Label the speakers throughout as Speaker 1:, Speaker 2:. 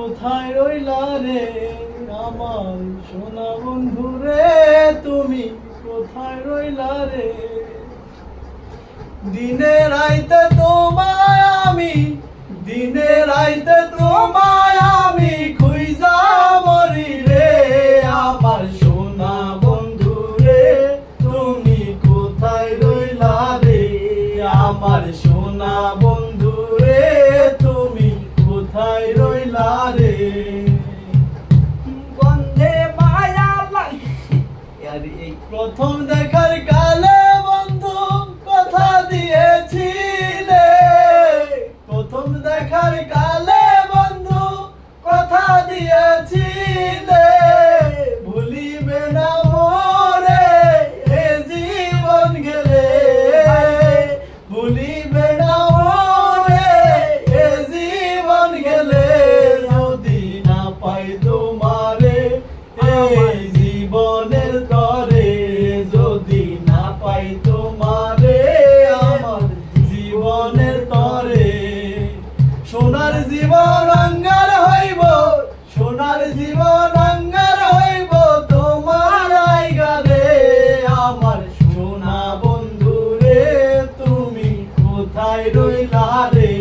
Speaker 1: কোথায় রইলা রে আমার সোনা বন্ধু রে, তুমি কোথায় রইলা রে। দিনে রাইতে তোমায় আমি, দিনে রাইতে তোমায় আমি খুঁজা মরি রে, আমার সোনা বন্ধু রে, তুমি কোথায় রইলা রে, আমার সোনা বন্ধু রে, তুমি কোথায় রইলা রে।
Speaker 2: গন্ধে মায়া লাগে।
Speaker 1: এই প্রথম দেখার কালে বন্ধু কথা দিয়েছিলে, প্রথম দেখার কালে বন্ধু কথা দিয়েছিলে, ভুলিবে না মোরে এ জীবন গেলে, ভুলিবে না মোরে এ জীবন গেলে, যদি না পাই তোমারে এই জীবনের তরে, যদি না পাই তোমারে আমার জীবনের তরে। সোনার জীবন অঙ্গার হইব, সোনার জীবন অঙ্গার হইব তোমার আইগারে, আমার সোনা বন্ধু রে, তুমি কোথায় রইলা রে,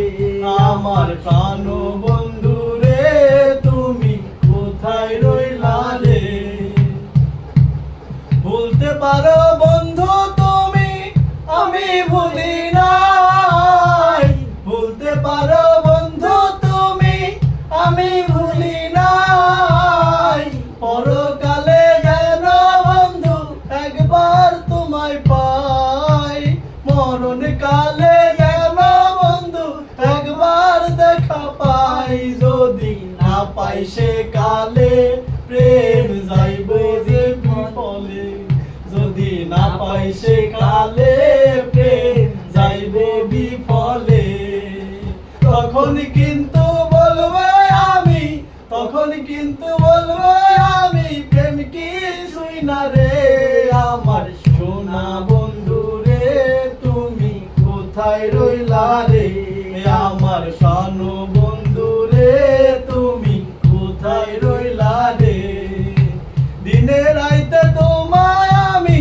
Speaker 1: আমার প্রাণ বন্ধু রে, তুমি কোথায় রইলা রে। বলতে পারো বন্ধু তুমি আমি ভুলি নাই, বলতে পারো বন্ধু তুমি আমি ভুলি নাই, পরকালে যেন বন্ধু একবার তোমায় পাই, মরণ কালে যেন বন্ধু একবার দেখা পাই, যদি না পাই সে কালে প্রেম যাইব যে বিফলে, যদি না পাই সে কালে প্রেম যাইব বিফলে। তখন কিন্তু বলবো আমি, তখন কিন্তু বলবো আমি প্রেম কিছুই না রে, আমার সোনা বন্ধু রে, তুমি কোথায় রইলা রে, আমার প্রাণ বন্ধু রে, তুমি কোথায় রইলা রে। দিনে রাইতে তোমায় আমি,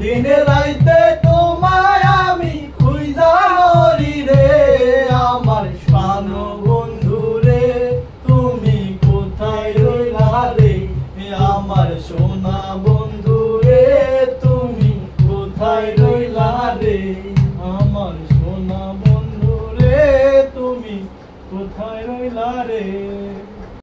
Speaker 1: দিনে রাইতে তোমায় আমি খুঁজা মরি রে, আমার প্রাণ বন্ধু রে, তুমি কোথায় রইলা রে, আমার সোনা বন্ধু রে, তুমি কোথায় রইলা রে, আমার সোনা বন্ধু রে, তুমি কোথায় রইলা রে।